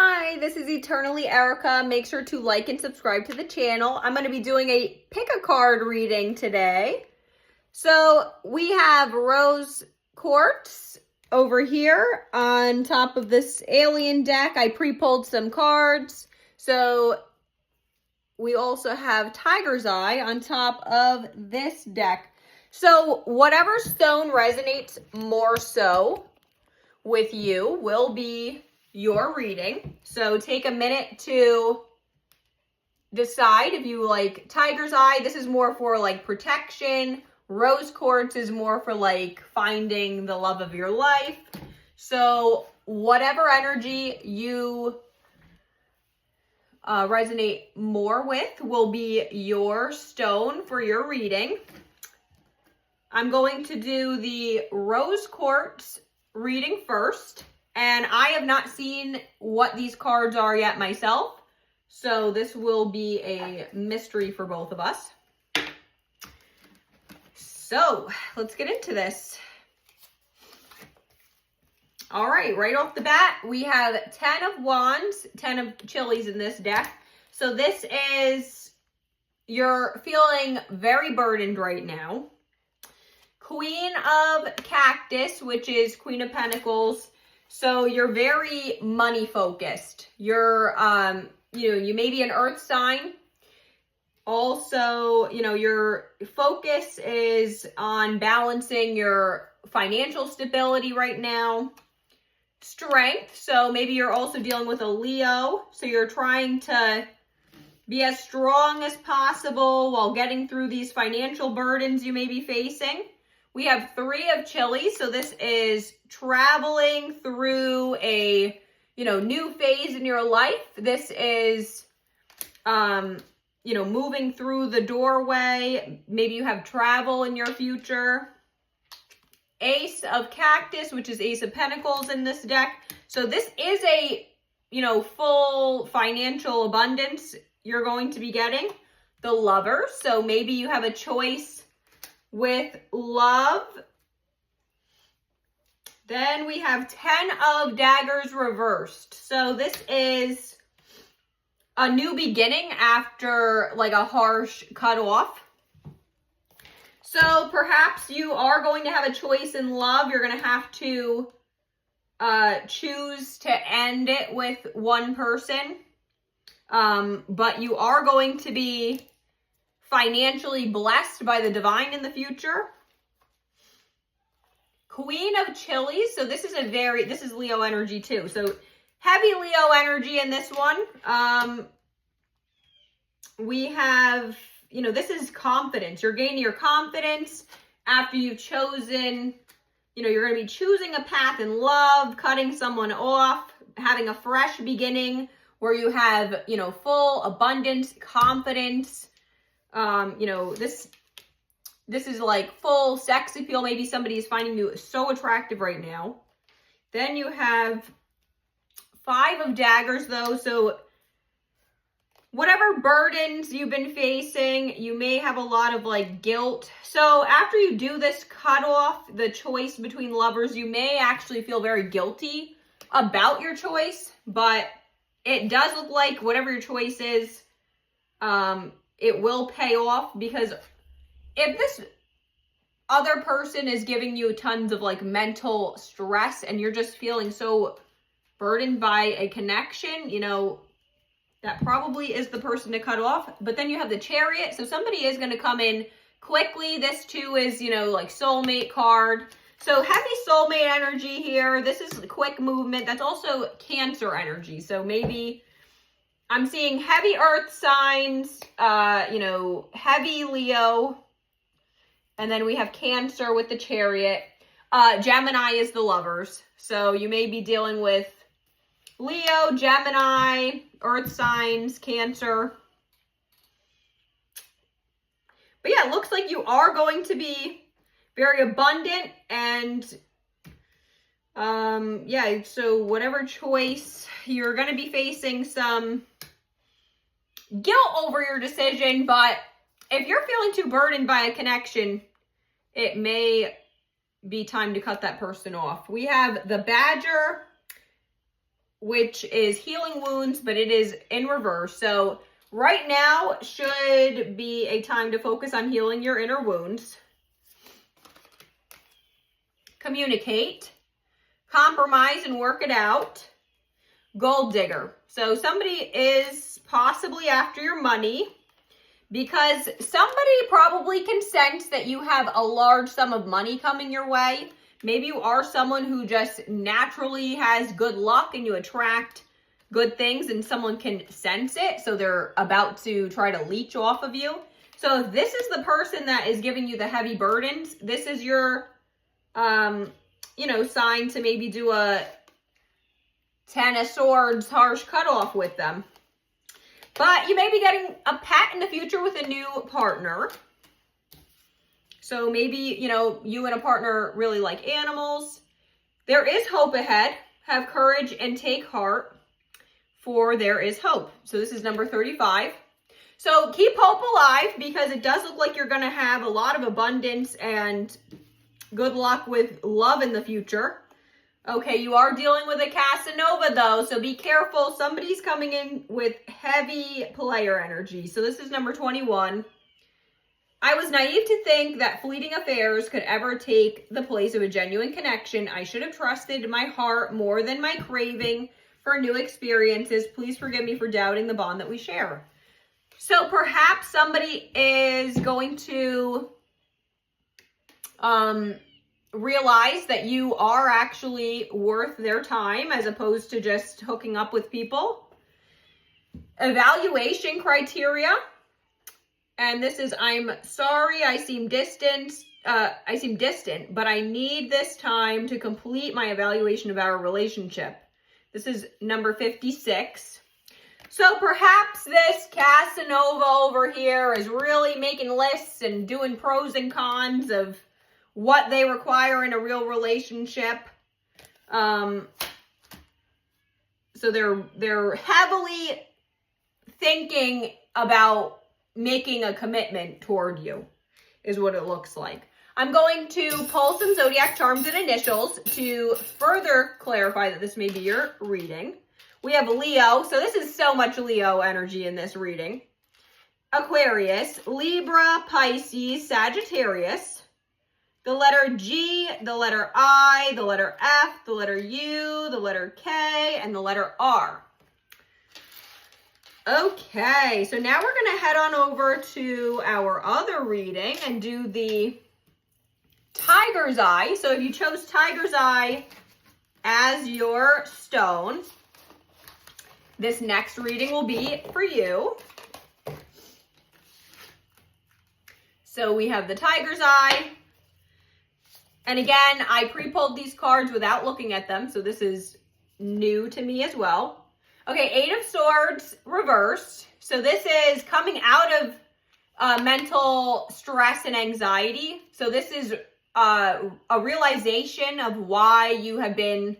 Hi, this is Eternally Erica. Make sure to like and subscribe to the channel. I'm going to be doing a pick a card reading today. So we have rose quartz over here on top of this alien deck. I pre-pulled some cards. So we also have tiger's eye on top of this deck. So whatever stone resonates more so with you will be your reading. So take a minute to decide if you like tiger's eye. This is more for like protection. Rose quartz is more for like finding the love of your life. So whatever energy you resonate more with will be your stone for your reading. I'm going to do the rose quartz reading first, and I have not seen what these cards are yet myself, so this will be a mystery for both of us. So let's get into this. All right, right off the bat, we have 10 of wands, 10 of chilies in this deck. So this is, you're feeling very burdened right now. Queen of cactus, which is Queen of Pentacles. So you're very money focused. You're, you may be an earth sign. Also, your focus is on balancing your financial stability right now. Strength. So maybe you're also dealing with a Leo. So you're trying to be as strong as possible while getting through these financial burdens you may be facing. We have 3 of chilies. So this is traveling through a, new phase in your life. This is, moving through the doorway. Maybe you have travel in your future. Ace of cactus, which is Ace of Pentacles in this deck. So this is a, full financial abundance you're going to be getting. The Lover. So maybe you have a choice with love. Then we have 10 of daggers reversed. So this is a new beginning after like a harsh cutoff. So perhaps you are going to have a choice in love. You're going to have to choose to end it with one person. But you are going to be financially blessed by the divine in the future. Queen of chilies. So this is this is Leo energy too. So heavy Leo energy in this one. We have, this is confidence. You're gaining your confidence after you've chosen, you're going to be choosing a path in love, cutting someone off, having a fresh beginning where you have, full abundance, confidence. This is like full sex appeal. Maybe somebody is finding you so attractive right now. Then you have 5 of daggers though. So whatever burdens you've been facing, you may have a lot of like guilt. So after you do this cutoff, the choice between lovers, you may actually feel very guilty about your choice, but it does look like whatever your choice is, it will pay off, because if this other person is giving you tons of like mental stress and you're just feeling so burdened by a connection, that probably is the person to cut off. But then you have the Chariot. So somebody is going to come in quickly. This too is, like soulmate card. So heavy soulmate energy here. This is quick movement. That's also Cancer energy. So maybe I'm seeing heavy earth signs, heavy Leo. And then we have Cancer with the Chariot. Gemini is the Lovers. So you may be dealing with Leo, Gemini, earth signs, Cancer. But yeah, it looks like you are going to be very abundant, and so whatever choice, you're going to be facing some guilt over your decision, but if you're feeling too burdened by a connection, it may be time to cut that person off. We have the Badger, which is healing wounds, but it is in reverse. So right now should be a time to focus on healing your inner wounds. Communicate, compromise and work it out. Gold digger. So somebody is possibly after your money because somebody probably can sense that you have a large sum of money coming your way. Maybe you are someone who just naturally has good luck and you attract good things and someone can sense it. So they're about to try to leech off of you. So if this is the person that is giving you the heavy burdens, this is your, sign to maybe do a 10 of Swords harsh cutoff with them. But you may be getting a pet in the future with a new partner. So maybe, you and a partner really like animals. There is hope ahead. Have courage and take heart, for there is hope. So this is number 35. So keep hope alive because it does look like you're going to have a lot of abundance and good luck with love in the future. Okay, you are dealing with a Casanova though, so be careful. Somebody's coming in with heavy player energy. So this is number 21. I was naive to think that fleeting affairs could ever take the place of a genuine connection. I should have trusted my heart more than my craving for new experiences. Please forgive me for doubting the bond that we share. So perhaps somebody is going to realize that you are actually worth their time as opposed to just hooking up with people. Evaluation criteria. And this is, I'm sorry, I seem distant, but I need this time to complete my evaluation of our relationship. This is number 56. So perhaps this Casanova over here is really making lists and doing pros and cons of what they require in a real relationship. So they're heavily thinking about making a commitment toward you, is what it looks like. I'm going to pull some zodiac charms and initials to further clarify that this may be your reading. We have Leo, so this is so much Leo energy in this reading. Aquarius, Libra, Pisces, Sagittarius. The letter G, the letter I, the letter F, the letter U, the letter K, and the letter R. Okay, so now we're going to head on over to our other reading and do the Tiger's Eye. So if you chose Tiger's Eye as your stone, this next reading will be for you. So we have the Tiger's Eye. And again, I pre-pulled these cards without looking at them, so this is new to me as well. Okay, Eight of Swords reversed. So this is coming out of mental stress and anxiety. So this is a realization of why you have been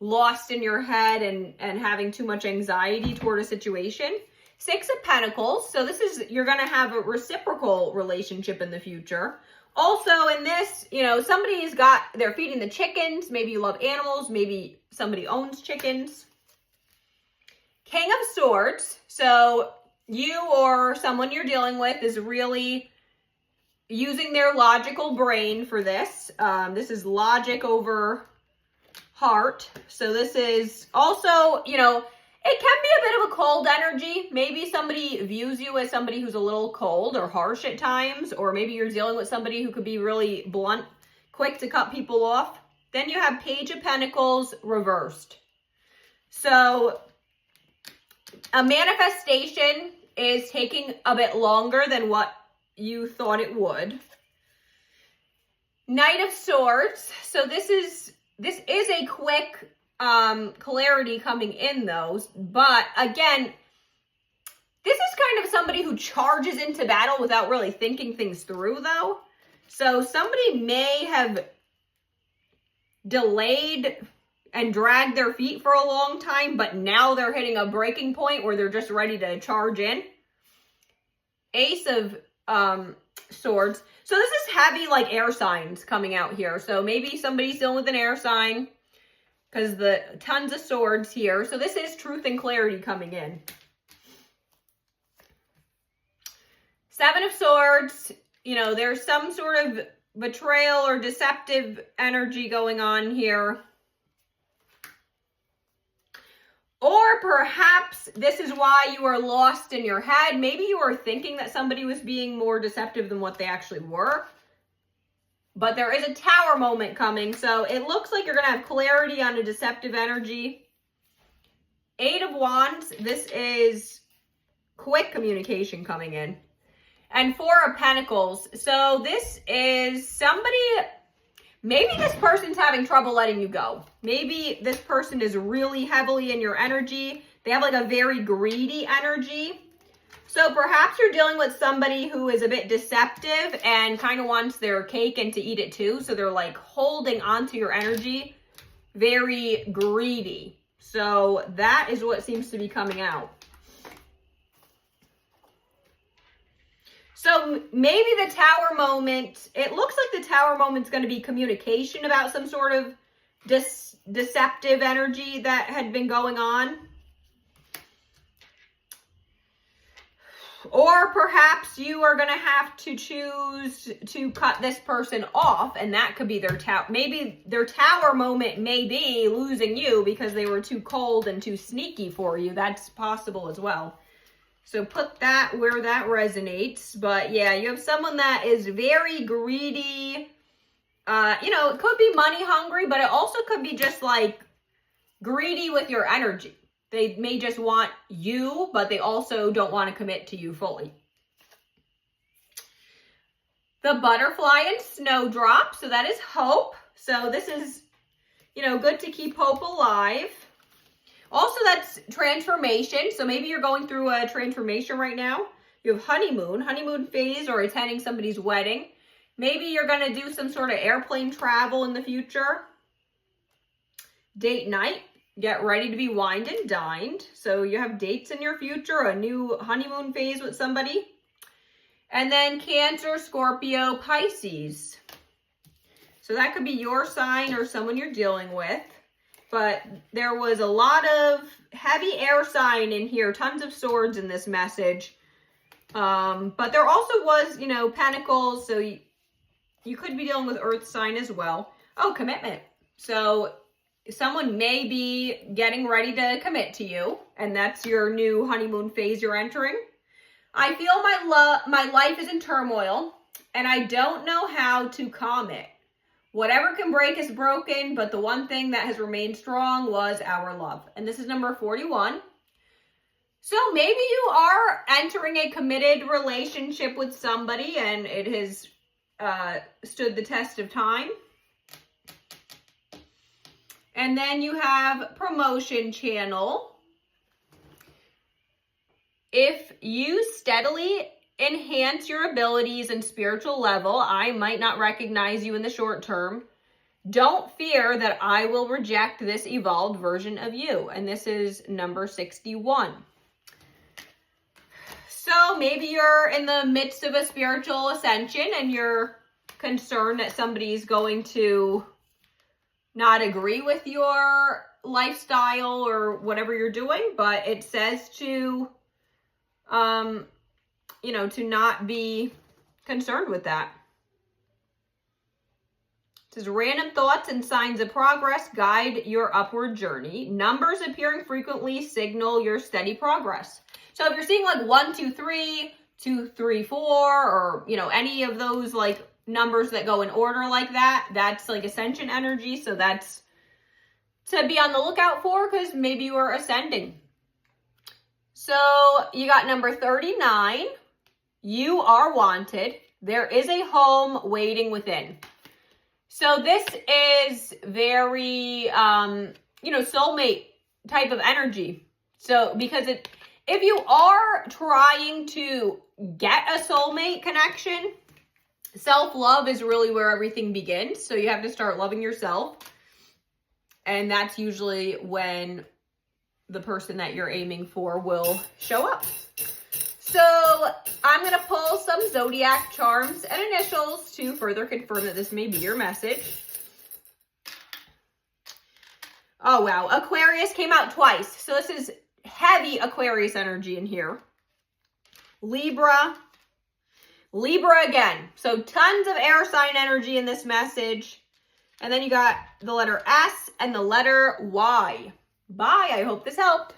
lost in your head and having too much anxiety toward a situation. Six of Pentacles. So this is, you're going to have a reciprocal relationship in the future. Also in this, somebody's they're feeding the chickens. Maybe you love animals. Maybe somebody owns chickens. King of Swords. So you or someone you're dealing with is really using their logical brain for this. This is logic over heart. So this is also, it can be a bit of a cold energy. Maybe somebody views you as somebody who's a little cold or harsh at times, or maybe you're dealing with somebody who could be really blunt, quick to cut people off. Then you have Page of Pentacles reversed. So a manifestation is taking a bit longer than what you thought it would. Knight of Swords. So this is a quick clarity coming in those, but again, this is kind of somebody who charges into battle without really thinking things through though. So somebody may have delayed and dragged their feet for a long time, but now they're hitting a breaking point where they're just ready to charge in. Ace of Swords. So this is heavy like air signs coming out here. So maybe somebody's dealing with an air sign. because the tons of swords here. So this is truth and clarity coming in. Seven of Swords, you know, there's some sort of betrayal or deceptive energy going on here. Or perhaps this is why you are lost in your head. Maybe you are thinking that somebody was being more deceptive than what they actually were. But there is a Tower moment coming. So it looks like you're going to have clarity on a deceptive energy. Eight of Wands. This is quick communication coming in. And Four of Pentacles. So this is somebody... Maybe this person's having trouble letting you go. Maybe this person is really heavily in your energy. They have like a very greedy energy. So perhaps you're dealing with somebody who is a bit deceptive and kind of wants their cake and to eat it too. So they're like holding onto your energy. Very greedy. So that is what seems to be coming out. So maybe the Tower moment, it looks like the Tower moment's going to be communication about some sort of deceptive energy that had been going on. Or perhaps you are going to have to choose to cut this person off, and that could be their Tower. Maybe their Tower moment may be losing you because they were too cold and too sneaky for you. That's possible as well. So put that where that resonates. But yeah, you have someone that is very greedy. You know, it could be money hungry, but it also could be just like greedy with your energy. They may just want you, but they also don't want to commit to you fully. The Butterfly and Snowdrop. So that is hope. So this is, you know, good to keep hope alive. Also, that's transformation. So maybe you're going through a transformation right now. You have honeymoon phase, or attending somebody's wedding. Maybe you're going to do some sort of airplane travel in the future. Date night. Get ready to be wined and dined. So you have dates in your future, a new honeymoon phase with somebody. And then Cancer, Scorpio, Pisces. So that could be your sign or someone you're dealing with. But there was a lot of heavy air sign in here. Tons of swords in this message. But there also was, you know, pentacles. So you could be dealing with earth sign as well. Oh, commitment. So someone may be getting ready to commit to you. And that's your new honeymoon phase you're entering. I feel my life is in turmoil. And I don't know how to calm it. Whatever can break is broken, but the one thing that has remained strong was our love. And this is number 41. So maybe you are entering a committed relationship with somebody and it has stood the test of time. And then you have promotion channel. If you steadily enhance your abilities and spiritual level, I might not recognize you in the short term. Don't fear that I will reject this evolved version of you. And this is number 61. So maybe you're in the midst of a spiritual ascension and you're concerned that somebody's going to not agree with your lifestyle or whatever you're doing, but it says to you know, to not be concerned with that. It says random thoughts and signs of progress guide your upward journey. Numbers appearing frequently signal your steady progress. So if you're seeing like 1, 2, 3, 2, 3, 4, or, you know, any of those like numbers that go in order like that, that's like ascension energy. So that's to be on the lookout for, because maybe you are ascending. So you got number 39. You are wanted. There is a home waiting within. So this is very, you know, soulmate type of energy. So because if you are trying to get a soulmate connection, self-love is really where everything begins. So you have to start loving yourself. And that's usually when the person that you're aiming for will show up. So I'm going to pull some zodiac charms and initials to further confirm that this may be your message. Oh, wow. Aquarius came out twice. So this is heavy Aquarius energy in here. Libra. Libra again. So tons of air sign energy in this message. And then you got the letter S and the letter Y. Bye. I hope this helped.